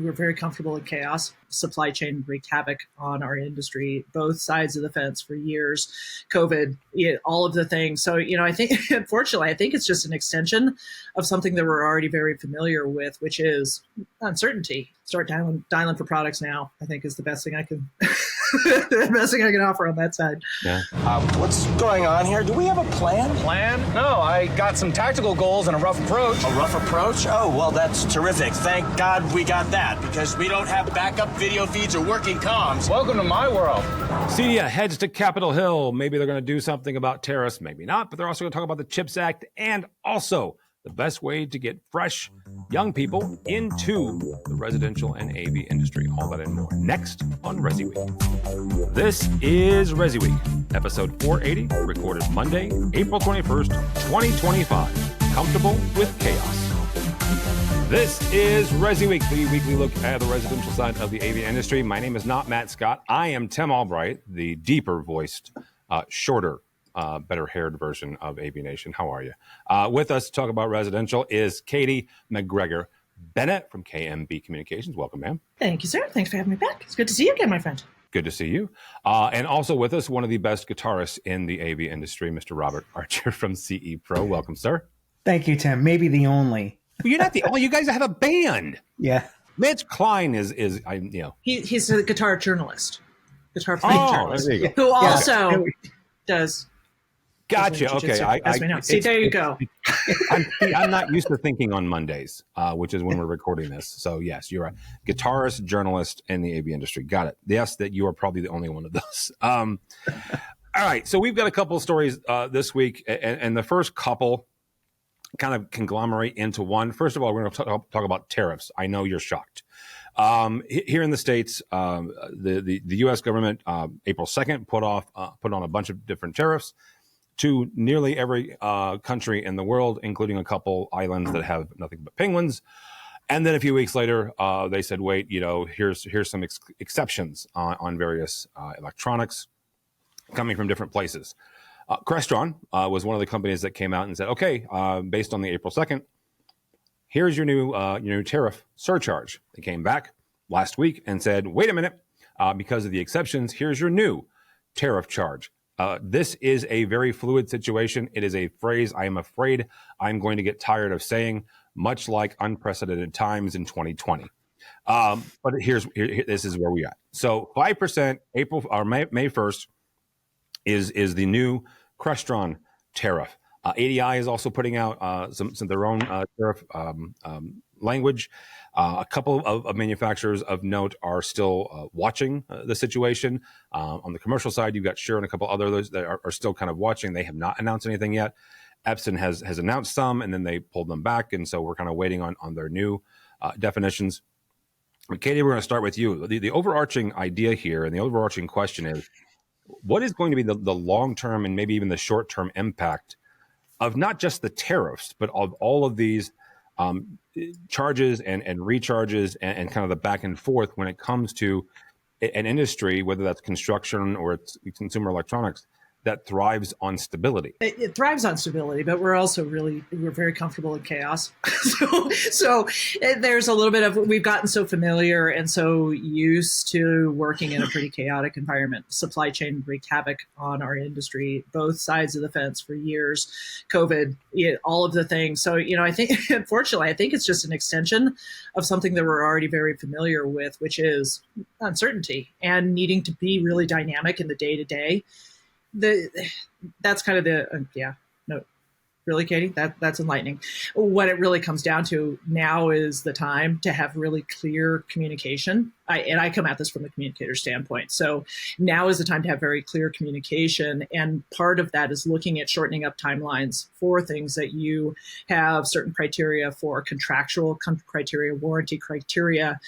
we're very comfortable in chaos. Supply chain wreaked havoc on our industry, both sides of the fence for years. COVID, all of the things. So, I think, unfortunately, I think it's just an extension of something that we're already very familiar with, which is uncertainty. Start dialing for products now, I think, is the best thing I can the best thing I can offer on that side. Yeah. What's going on here? Do we have a plan? Plan? No, I got some tactical goals and a rough approach. A rough approach? Oh, well, that's terrific. Thank God we got that, because we don't have backup video feeds or working comms. Welcome to my world. CEDIA heads to Capitol Hill. Maybe they're going to do something about tariffs, maybe not, but they're also going to talk about the CHIPS Act and also the best way to get fresh young people into the residential and AV industry. All that and more next on ResiWeek. This is ResiWeek, episode 480, recorded Monday, April 21st, 2025. Comfortable with chaos. This is ResiWeek, the weekly look at the residential side of the AV industry. My name is not Matt Scott. I am Tim Albright, the deeper voiced, shorter, better haired version of AVNation. How are you? With us to talk about residential is Katye McGregor-Bennett from KMB Communications. Welcome, ma'am. Thank you, sir. Thanks for having me back. It's good to see you again, my friend. Good to see you. And also with us, one of the best guitarists in the AV industry, Mr. Robert Archer from CE Pro. Welcome, sir. Thank you, Tim. Maybe the only. Well, you're not the only. You guys have a band. Yeah. Mitch Klein is He's a guitar journalist, guitar playing journalist, there you go. who also does. Gotcha. Okay. As we know. See, there you go. I'm not used to thinking on Mondays, which is when we're recording this. So yes, you're a guitarist, journalist in the AV industry. Got it. Yes, that you are probably the only one of those. All right. So we've got a couple of stories this week, and the first couple kind of conglomerate into one. First of all, we're going to talk about tariffs. I know you're shocked. Here in the States, the U.S. government, April 2nd, put on a bunch of different tariffs to nearly every country in the world, including a couple islands that have nothing but penguins. And then a few weeks later, they said, wait, here's some exceptions on various electronics coming from different places. Crestron was one of the companies that came out and said, okay, based on the April 2nd, here's your new tariff surcharge. They came back last week and said, wait a minute, because of the exceptions, here's your new tariff charge. This is a very fluid situation. It is a phrase I am afraid I'm going to get tired of saying, much like unprecedented times in 2020. But this is where we are. So 5% May 1st is the new Crestron tariff. ADI is also putting out some their own tariff language. A couple of manufacturers of note are still watching the situation. On the commercial side, you've got Shure and a couple others that are still kind of watching. They have not announced anything yet. Epson has announced some, and then they pulled them back. And so we're kind of waiting on their new definitions. But Katye, we're going to start with you. The overarching idea here and the overarching question is, what is going to be the long-term and maybe even the short-term impact of not just the tariffs, but of all of these charges and recharges and kind of the back and forth when it comes to an industry, whether that's construction or it's consumer electronics, that thrives on stability. It thrives on stability, but we're very comfortable in chaos. so there's a little bit of, we've gotten so familiar and so used to working in a pretty chaotic environment. Supply chain wreaked havoc on our industry, both sides of the fence for years. COVID, all of the things. So, I think, unfortunately, I think it's just an extension of something that we're already very familiar with, which is uncertainty and needing to be really dynamic in the day-to-day. That's kind of really, Katye, that's enlightening. What it really comes down to now is the time to have really clear communication. I come at this from the communicator standpoint. So now is the time to have very clear communication. And part of that is looking at shortening up timelines for things that you have certain criteria for, contractual criteria, warranty criteria,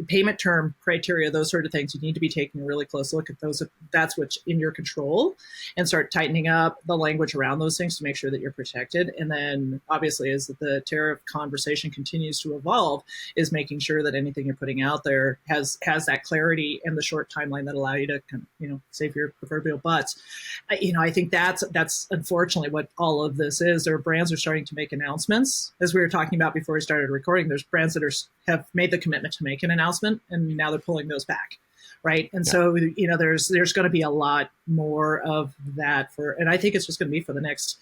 payment term criteria, those sort of things. You need to be taking a really close look at those. That's what's in your control, and start tightening up the language around those things to make sure that you're protected. And then obviously as the tariff conversation continues to evolve, is making sure that anything you're putting out there has that clarity and the short timeline that allow you to save your proverbial butts. I think that's unfortunately what all of this is. There are brands are starting to make announcements, as we were talking about before we started recording. There's brands that have made the commitment to make an announcement, and now they're pulling those back. Right. And so, there's going to be a lot more of that and I think it's just going to be for the next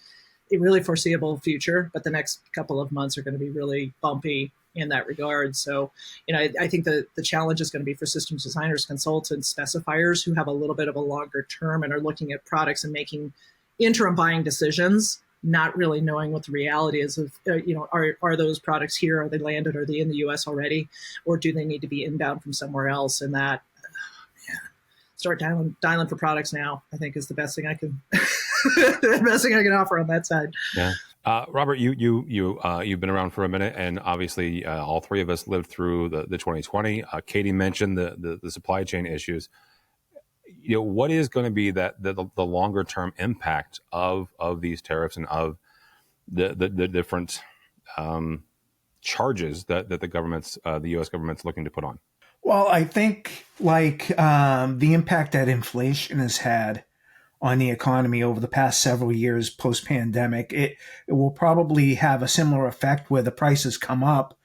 really foreseeable future. But the next couple of months are going to be really bumpy in that regard. So, I think the challenge is going to be for systems designers, consultants, specifiers who have a little bit of a longer term and are looking at products and making interim buying decisions, not really knowing what the reality is of, are those products here? Are they landed? Are they in the US already? Or do they need to be inbound from somewhere else? And that, start dialing for products now, I think, is the best thing I can the best thing I can offer on that side. Yeah. Robert, you've been around for a minute, and obviously all three of us lived through the 2020. Katie mentioned the supply chain issues. What is going to be the longer term impact of these tariffs and of the different charges that the U.S. government's looking to put on? Well, I think the impact that inflation has had on the economy over the past several years post-pandemic, it will probably have a similar effect where the prices come up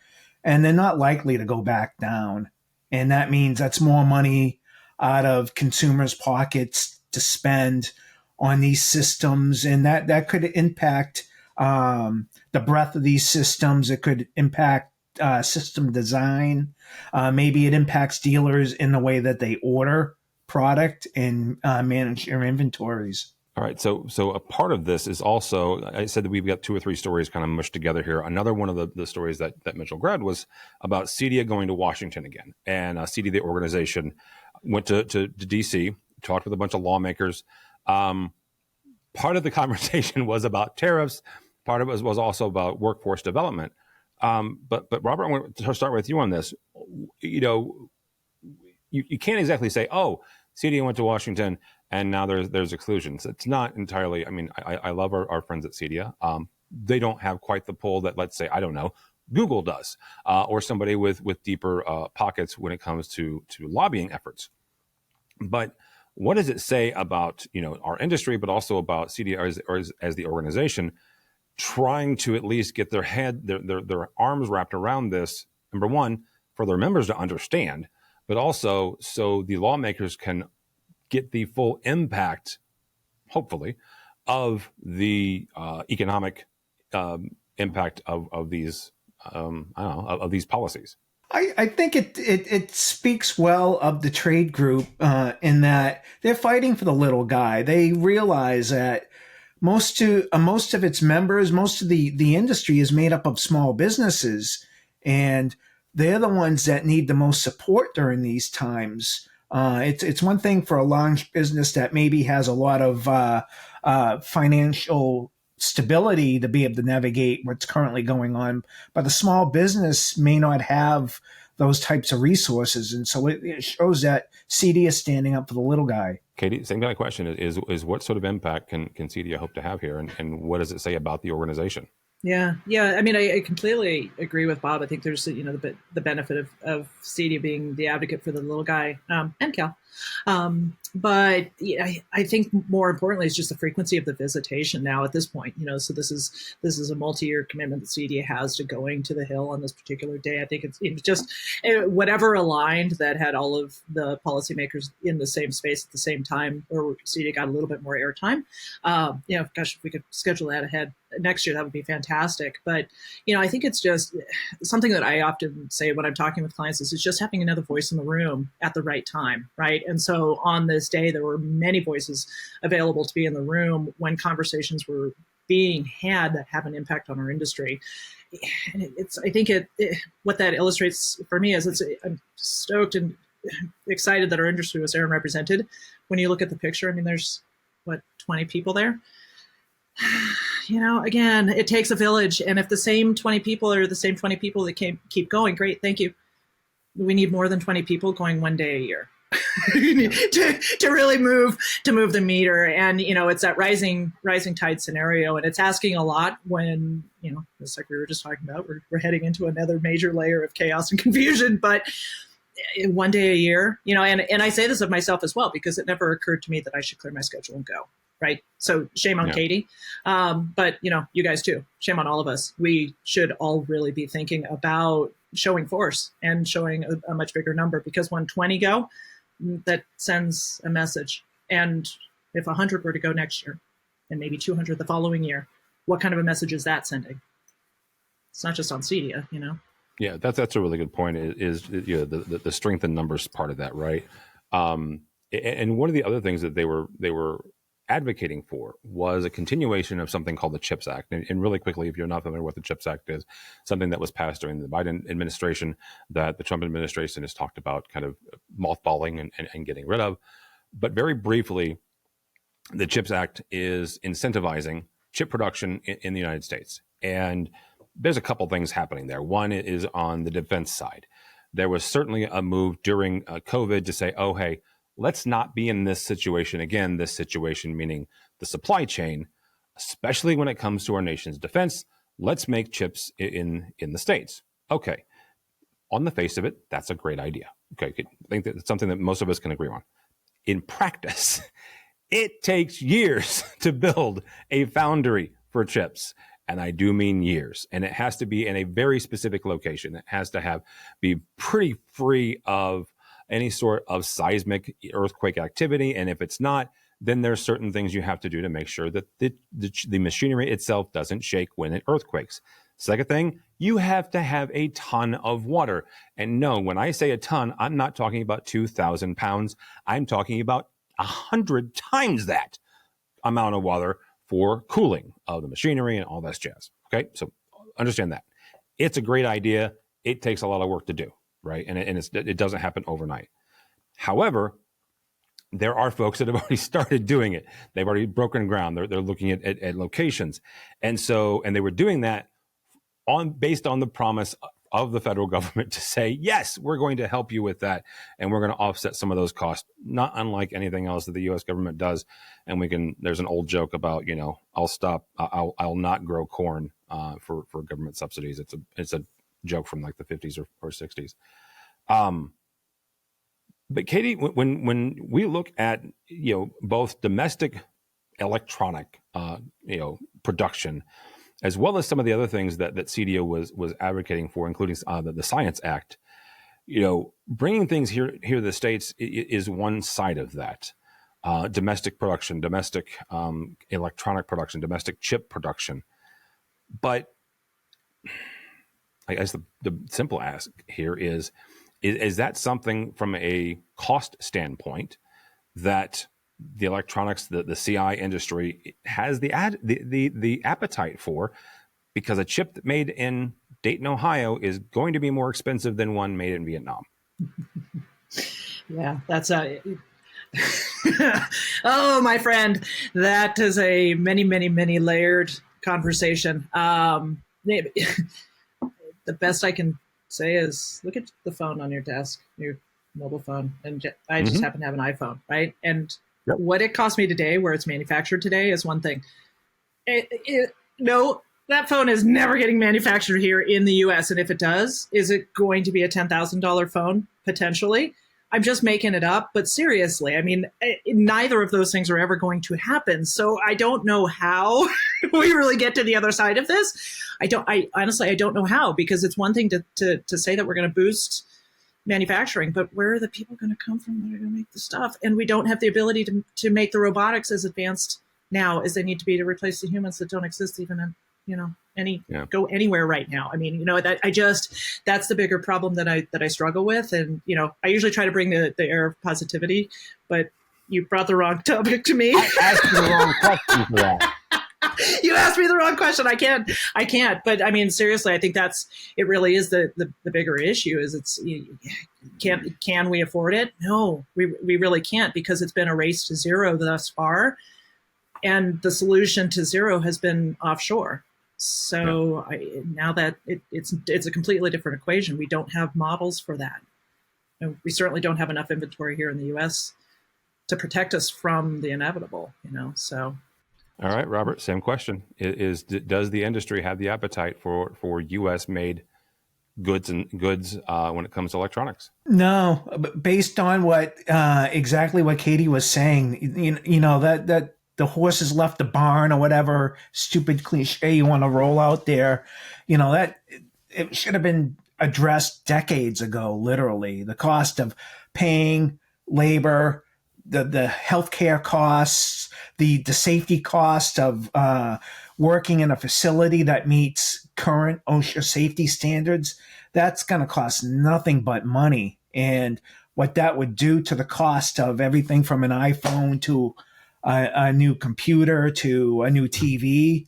and they're not likely to go back down. And that means that's more money out of consumers' pockets to spend on these systems. And that could impact the breadth of these systems. It could impact system design. Maybe it impacts dealers in the way that they order product and manage their inventories. All right. So a part of this is also, I said that we've got 2 or 3 stories kind of mushed together here. Another one of the stories that Mitchell grabbed was about CEDIA going to Washington again. And CEDIA, the organization, went to DC, talked with a bunch of lawmakers. Part of the conversation was about tariffs. Part of it was also about workforce development. But Robert, I want to start with you on this. You can't exactly say, oh, CEDIA went to Washington and now there's exclusions. It's not entirely. I mean, I love our friends at CEDIA. They don't have quite the pull that, let's say, I don't know, Google does, or somebody with deeper pockets when it comes to lobbying efforts. But what does it say about our industry, but also about CEDIA as the organization trying to at least get their arms wrapped around this? Number one, for their members to understand, but also so the lawmakers can get the full impact, hopefully, of the economic impact of these of these policies. I think it speaks well of the trade group in that they're fighting for the little guy. They realize that most of its members, most of the industry is made up of small businesses, and they're the ones that need the most support during these times. It's one thing for a large business that maybe has a lot of financial stability to be able to navigate what's currently going on, but a small business may not have those types of resources, and so it shows that CEDIA is standing up for the little guy. Katie, same kind of question is what sort of impact can CEDIA hope to have here, and what does it say about the organization? Yeah. I mean, I completely agree with Bob. I think there's the benefit of CEDIA being the advocate for the little guy and Cal. But I think more importantly, it's just the frequency of the visitation now at this point. So this is a multi-year commitment that CEDIA has to going to the Hill on this particular day. I think it's just whatever aligned that had all of the policymakers in the same space at the same time, or CEDIA got a little bit more airtime. Gosh, if we could schedule that ahead next year, that would be fantastic. But I think it's just something that I often say when I'm talking with clients is it's just having another voice in the room at the right time, right? And so on this day, there were many voices available to be in the room when conversations were being had that have an impact on our industry. And I think what that illustrates for me is I'm stoked and excited that our industry was there and represented. When you look at the picture, I mean, there's 20 people there. Again, it takes a village, and if the same 20 people are the same 20 people that keep going, great, thank you. We need more than 20 people going one day a year to really move the meter. And it's that rising tide scenario, and it's asking a lot when just like we were just talking about, we're heading into another major layer of chaos and confusion. But one day a year, and I say this of myself as well, because it never occurred to me that I should clear my schedule and go. Right. So shame on Katie. But, you guys too. Shame on all of us. We should all really be thinking about showing force and showing a much bigger number, because when 20 go, that sends a message. And if 100 were to go next year and maybe 200 the following year, what kind of a message is that sending? It's not just on CEDIA, Yeah, that's a really good point. Is the strength in numbers part of that, right? And one of the other things that they were advocating for was a continuation of something called the CHIPS Act. And really quickly, if you're not familiar with what the CHIPS Act is, something that was passed during the Biden administration that the Trump administration has talked about kind of mothballing and getting rid of. But very briefly, the CHIPS Act is incentivizing chip production in the United States. And there's a couple things happening there. One is on the defense side. There was certainly a move during COVID to say, oh, hey, let's not be in this situation again. This situation meaning the supply chain, especially when it comes to our nation's defense. Let's make chips in the States. Okay. On the face of it, that's a great idea. Okay. I think that's something that most of us can agree on. In practice, it takes years to build a foundry for chips. And I do mean years. And it has to be in a very specific location. It has to be pretty free of any sort of seismic earthquake activity. And if it's not, then there's certain things you have to do to make sure that the machinery itself doesn't shake when it earthquakes. Second thing, you have to have a ton of water. And no, when I say a ton, I'm not talking about 2,000 pounds. I'm talking about 100 times that amount of water for cooling of the machinery and all that jazz. Okay, so understand that. It's a great idea. It takes a lot of work to do, right? And it doesn't happen overnight. However, there are folks that have already started doing it. They've already broken ground. They're looking at locations. And they were doing that based on the promise of the federal government to say, yes, we're going to help you with that. And we're going to offset some of those costs, not unlike anything else that the U.S. government does. And there's an old joke about, I'll not grow corn for government subsidies. It's a joke from like the 50s or 60s. But Katie, when we look at, both domestic electronic, production, as well as some of the other things that CEDIA was advocating for, including the Science Act, bringing things here to the States is one side of that. Domestic production, domestic electronic production, domestic chip production. But I guess the simple ask here is that something from a cost standpoint that the electronics, the CI industry has the appetite for, because a chip made in Dayton, Ohio is going to be more expensive than one made in Vietnam. Yeah, that's oh, my friend, that is a many, many, many layered conversation. The best I can say is look at the phone on your desk, your mobile phone. And I just happen to have an iPhone, right? And what it cost me today, where it's manufactured today, is one thing. No, that phone is never getting manufactured here in the US. And if it does, is it going to be a $10,000 phone? Potentially. I'm just making it up. But seriously, I mean, neither of those things are ever going to happen. So I don't know how we really get to the other side of this. I honestly don't know how, because it's one thing to say that we're going to boost manufacturing, but where are the people going to come from that are going to make the stuff? And we don't have the ability to make the robotics as advanced now as they need to be to replace the humans that don't exist even in go anywhere right now. I mean, that's the bigger problem that I struggle with. And, I usually try to bring the air of positivity, but you brought the wrong topic to me. I asked you the wrong question for that. You asked me the wrong question. I can't. But I mean, seriously, I think it really is the bigger issue is can we afford it? No, we really can't, because it's been a race to zero thus far. And the solution to zero has been offshore. So now that it's a completely different equation, we don't have models for that. And we certainly don't have enough inventory here in the U.S. to protect us from the inevitable, so. All right, Robert, same question. Does the industry have the appetite for U.S. made goods when it comes to electronics. No, but based on what exactly what Katie was saying, you know that the horses left the barn or whatever stupid cliche you want to roll out there, you know, that it should have been addressed decades ago. Literally, the cost of paying labor, the healthcare costs, the safety cost of working in a facility that meets current OSHA safety standards. That's going to cost nothing but money. And what that would do to the cost of everything from an iPhone to a new computer to a new TV,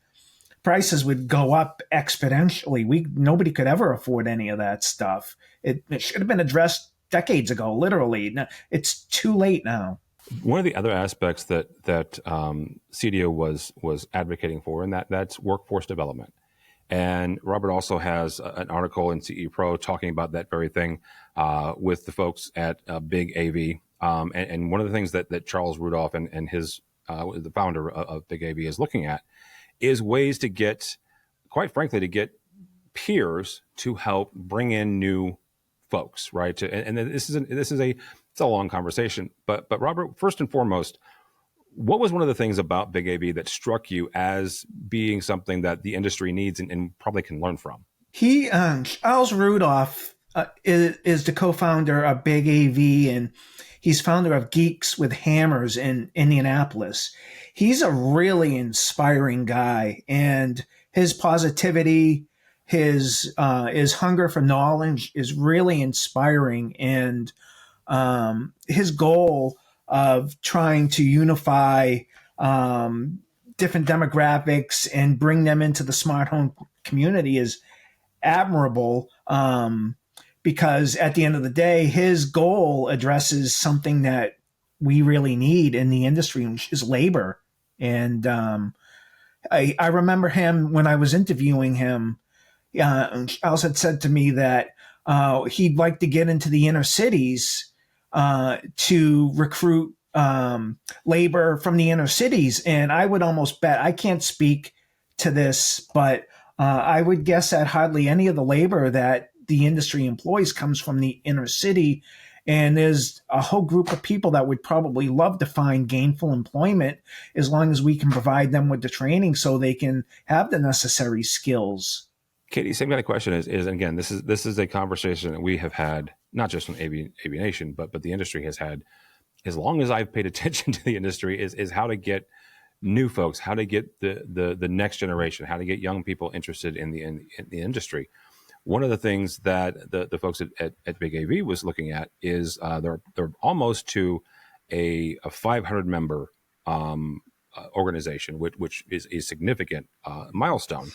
prices would go up exponentially. Nobody could ever afford any of that stuff. It should have been addressed decades ago, literally. It's too late now. One of the other aspects that CEDIA was advocating for, and that's workforce development. And Robert also has an article in CE Pro talking about that very thing with the folks at Big AV. And one of the things that Charles Rudolph and his the founder of Big AV is looking at is ways to get, quite frankly, to get peers to help bring in new folks, right? And this is a long conversation, but Robert, first and foremost, what was one of the things about Big AV that struck you as being something that the industry needs and probably can learn from? Charles Rudolph is the co-founder of Big AV, and he's founder of Geeks with Hammers in Indianapolis. He's a really inspiring guy, and his positivity, his hunger for knowledge is really inspiring. And his goal of trying to unify different demographics and bring them into the smart home community is admirable, because at the end of the day, his goal addresses something that we really need in the industry, which is labor. And I remember him when I was interviewing him. Charles had said to me that he'd like to get into the inner cities to recruit labor from the inner cities. And I would almost bet, I can't speak to this, but I would guess that hardly any of the labor that the industry employs comes from the inner city. And there's a whole group of people that would probably love to find gainful employment as long as we can provide them with the training so they can have the necessary skills. Katie, same kind of question is again, this is a conversation that we have had, not just on AVNation, but the industry has had as long as I've paid attention to the industry, is how to get new folks, how to get the next generation, how to get young people interested in the industry. One of the things that the folks at Big AV was looking at is they're almost to a 500 member organization, which is a significant milestone.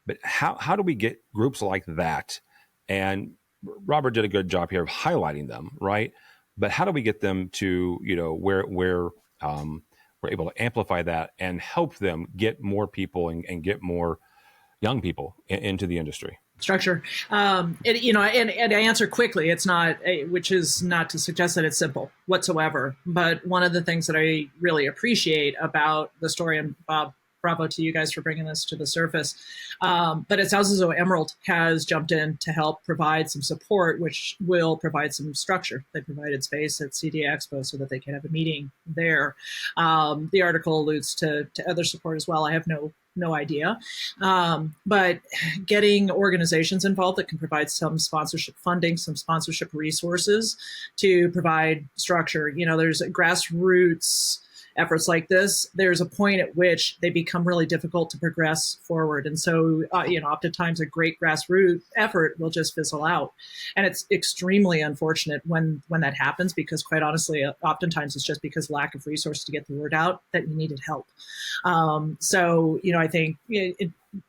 But how do we get groups like that? And Robert did a good job here of highlighting them, right? But how do we get them to, where we're able to amplify that and help them get more people and get more young people into the industry? Structure. And I answer quickly. It's not, which is not to suggest that it's simple whatsoever. But one of the things that I really appreciate about the story, and Bob, bravo to you guys for bringing this to the surface. But it sounds as though Emerald has jumped in to help provide some support, which will provide some structure. They provided space at CEDIA Expo so that they can have a meeting there. The article alludes to other support as well. I have no idea. But getting organizations involved that can provide some sponsorship funding, some sponsorship resources to provide structure. There's grassroots efforts like this, there's a point at which they become really difficult to progress forward. And so, oftentimes a great grassroots effort will just fizzle out. And it's extremely unfortunate when that happens, because quite honestly, oftentimes it's just because lack of resources to get the word out that you needed help. I think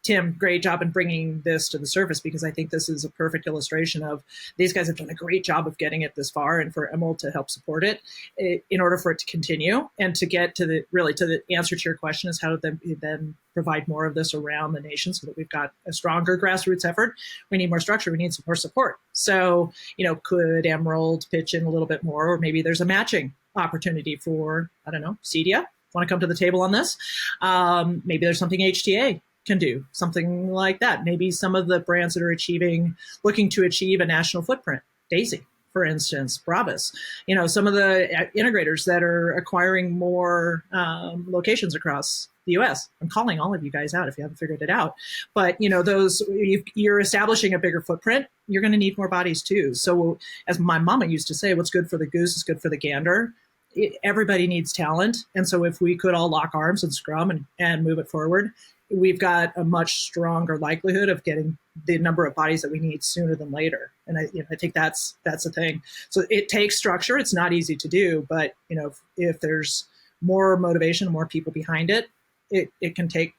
Tim, great job in bringing this to the surface, because I think this is a perfect illustration of these guys have done a great job of getting it this far, and for Emerald to help support it in order for it to continue and to get to the answer to your question is how to then provide more of this around the nation so that we've got a stronger grassroots effort. We need more structure. We need some more support. So, could Emerald pitch in a little bit more, or maybe there's a matching opportunity for, CEDIA? Want to come to the table on this? Maybe there's something HTA can do something like that. Maybe some of the brands that are looking to achieve a national footprint, Daisy, for instance, Brabus, some of the integrators that are acquiring more locations across the U.S. I'm calling all of you guys out if you haven't figured it out. But, you're establishing a bigger footprint, you're going to need more bodies too. So as my mama used to say, what's good for the goose is good for the gander. Everybody needs talent. And so if we could all lock arms and scrum and move it forward, we've got a much stronger likelihood of getting the number of bodies that we need sooner than later. And I think that's the thing. So it takes structure. It's not easy to do, but if there's more motivation, more people behind it, it can take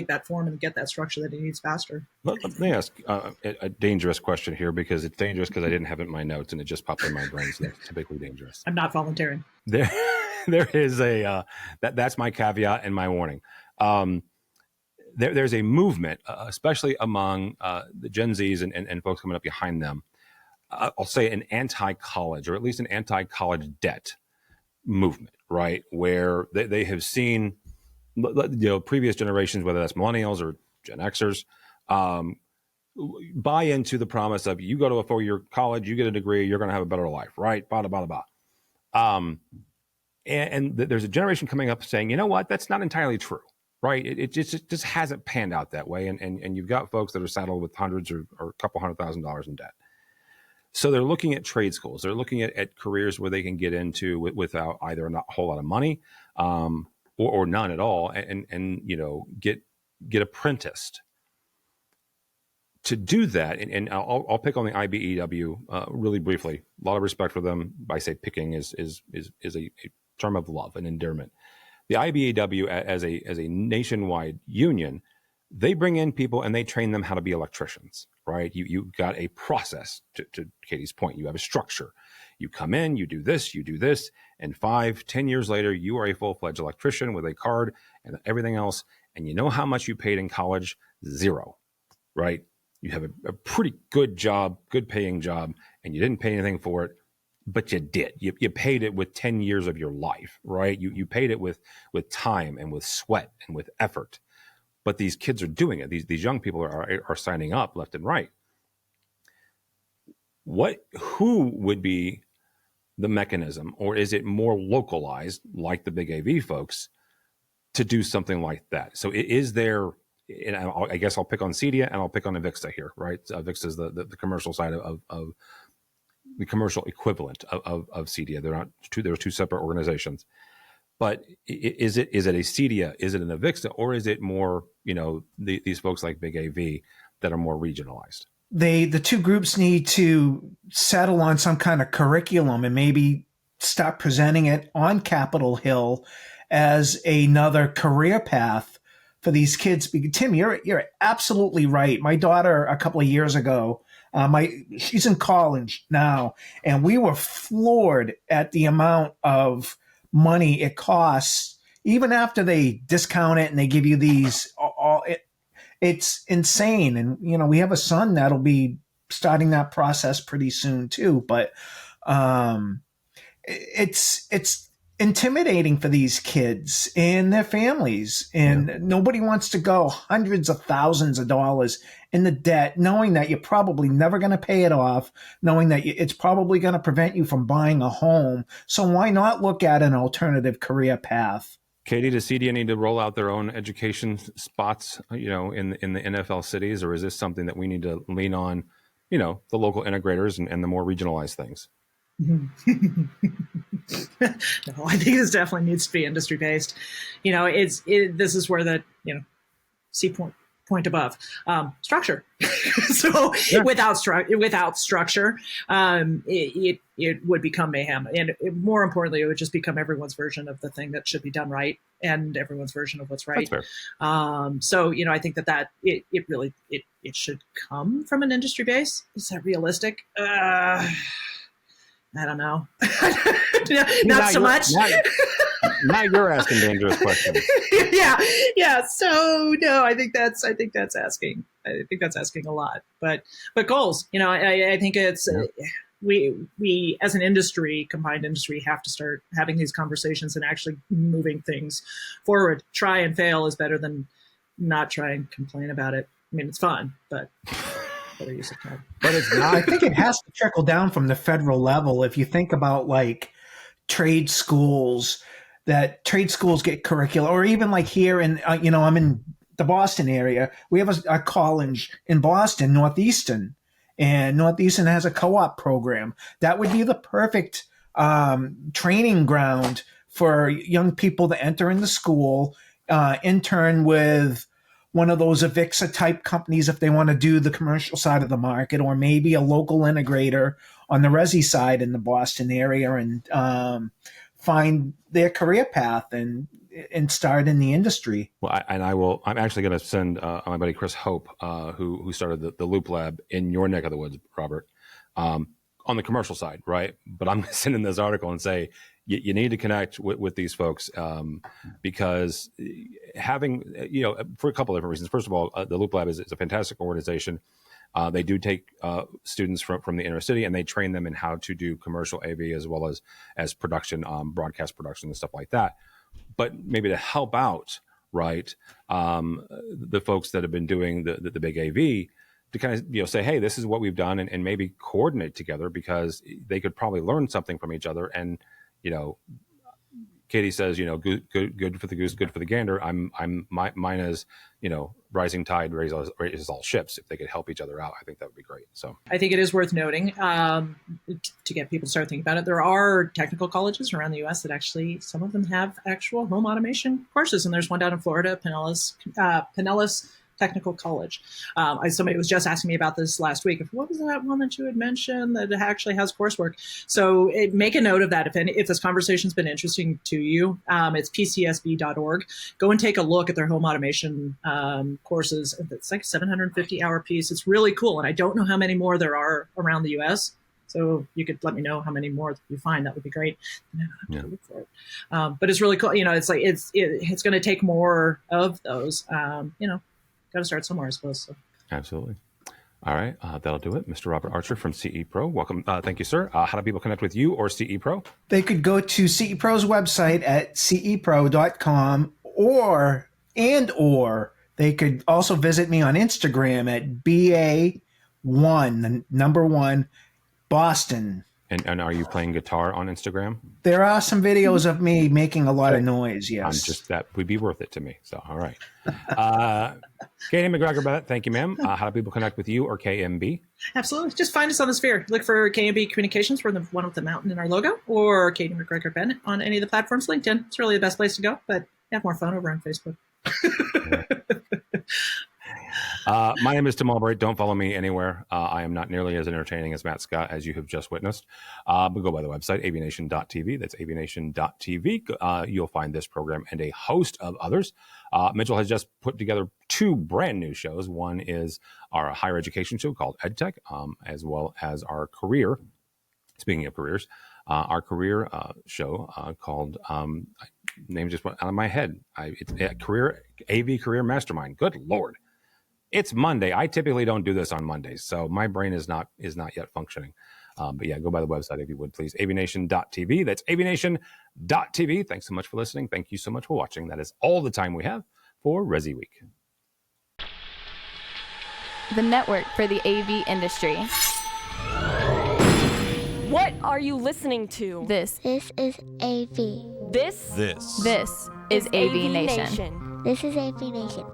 that form and get that structure that it needs faster. Let me ask a dangerous question here, because it's dangerous because I didn't have it in my notes and it just popped in my brain. So that's typically dangerous. I'm not volunteering. There is that's my caveat and my warning. There's a movement, especially among the Gen Zs and folks coming up behind them. I'll say an anti-college, or at least an anti-college debt movement, right? Where they have seen, previous generations, whether that's millennials or Gen Xers, buy into the promise of, you go to a 4-year college, you get a degree, you're going to have a better life, right? Blah, blah, blah, blah. And there's a generation coming up saying, you know what, that's not entirely true. Right, it just hasn't panned out that way, and you've got folks that are saddled with hundreds or a couple $100,000 in debt. So they're looking at trade schools. They're looking at careers where they can get into without either a whole lot of money or none at all, and get apprenticed. To do that, and I'll pick on the IBEW really briefly. A lot of respect for them. I say picking is a term of love and endearment. The IBEW, as a nationwide union, they bring in people and they train them how to be electricians, right? You've got a process, to Katie's point. You have a structure. You come in, you do this, and 5-10 years later, you are a full-fledged electrician with a card and everything else. And you know how much you paid in college? Zero, right? You have a pretty good job, good paying job, and you didn't pay anything for it. But you did. You paid it with 10 years of your life, right? You paid it with time and with sweat and with effort. But these kids are doing it. These young people are signing up left and right. Who would be the mechanism, or is it more localized, like the big AV folks, to do something like that? So is there? And I guess I'll pick on CEDIA and I'll pick on Avista here, right? Avista is the commercial side of the commercial equivalent of CEDIA. They're two separate organizations. But is it a CEDIA? Is it an Avista? Or is it more, these folks like Big AV that are more regionalized? The two groups need to settle on some kind of curriculum and maybe start presenting it on Capitol Hill as another career path for these kids. Tim, you're absolutely right. My daughter, a couple of years ago, she's in college now, and we were floored at the amount of money it costs, even after they discount it and they give you these. It's insane, and we have a son that'll be starting that process pretty soon too. But it's intimidating for these kids and their families, and nobody wants to go hundreds of thousands of dollars in the debt, knowing that you're probably never going to pay it off, knowing that it's probably going to prevent you from buying a home. So why not look at an alternative career path? Katie, does CEDIA need to roll out their own education spots, in the NFL cities, or is this something that we need to lean on, the local integrators and the more regionalized things? No, I think this definitely needs to be industry based. This is where C point above structure. So without structure, it would become mayhem, and more importantly, it would just become everyone's version of the thing that should be done right, and everyone's version of what's right. That's fair. So I think that it really should come from an industry base. Is that realistic? I don't know. Not so much. Now you're asking dangerous questions. Yeah. So no, I think that's asking a lot. But goals. I think it's we as an industry, combined industry, have to start having these conversations and actually moving things forward. Try and fail is better than not try and complain about it. I mean, it's fun, but better use of time. But it's I not. think it has to trickle down from the federal level. If you think about like trade schools, that trade schools get curricula, or even like here in, I'm in the Boston area. We have a college in Boston, Northeastern, and Northeastern has a co-op program. That would be the perfect training ground for young people to enter into school, intern with one of those Avixa type companies if they want to do the commercial side of the market, or maybe a local integrator on the resi side in the Boston area, and find their career path and start in the industry. Well, I'm actually going to send my buddy Chris Hope, who started the Loop Lab in your neck of the woods, Robert, on the commercial side, right? But I'm going to send in this article and say, you need to connect with these folks because having, for a couple of different reasons. First of all, the Loop Lab is a fantastic organization. They do take students from the inner city, and they train them in how to do commercial AV as well as production, broadcast production and stuff like that. But maybe to help out, right, the folks that have been doing the big AV, to kind of say, hey, this is what we've done, and maybe coordinate together, because they could probably learn something from each other. And Katie says, good for the goose, good for the gander. Mine is, rising tide raises all ships. If they could help each other out, I think that would be great. So I think it is worth noting to get people to start thinking about it. There are technical colleges around the U.S. that actually, some of them have actual home automation courses, and there's one down in Florida, Pinellas Technical College. Somebody was just asking me about this last week. What was that one that you had mentioned that actually has coursework? So make a note of that. If this conversation's been interesting to you, it's pcsb.org. Go and take a look at their home automation courses. It's like a 750-hour piece. It's really cool. And I don't know how many more there are around the U.S., so you could let me know how many more you find. That would be great. And I don't have to look for it. But it's really cool. It's like it's going to take more of those. Got to start somewhere, I suppose. So. Absolutely. All right. That'll do it. Mr. Robert Archer from CE Pro. Welcome. Thank you, sir. How do people connect with you or CE Pro? They could go to CE Pro's website at cepro.com or they could also visit me on Instagram at BA1 Boston. And are you playing guitar on Instagram? There are some videos of me making a lot of noise, yes. That would be worth it to me. So, all right. Katye McGregor-Bennett, thank you, ma'am. How do people connect with you or KMB? Absolutely. Just find us on the Sphere. Look for KMB Communications. We're the one with the mountain in our logo, or Katye McGregor-Bennett on any of the platforms. LinkedIn, it's really the best place to go, but have more fun over on Facebook. My name is Tim Albright. Don't follow me anywhere. I am not nearly as entertaining as Matt Scott, as you have just witnessed. But go by the website, AVNation.tv. That's AVNation.tv. You'll find this program and a host of others. Mitchell has just put together 2 brand new shows. One is our higher education show called EdTech, as well as our career. Speaking of careers, our career show called name just went out of my head. It's AV Career Mastermind. Good Lord. It's Monday. I typically don't do this on Mondays, so my brain is not yet functioning. But yeah, go by the website if you would, please. AVNation.tv. That's AVNation.tv. Thanks so much for listening. Thank you so much for watching. That is all the time we have for ResiWeek. The network for the AV industry. What are you listening to? This is AV. This is AVNation. This is AVNation.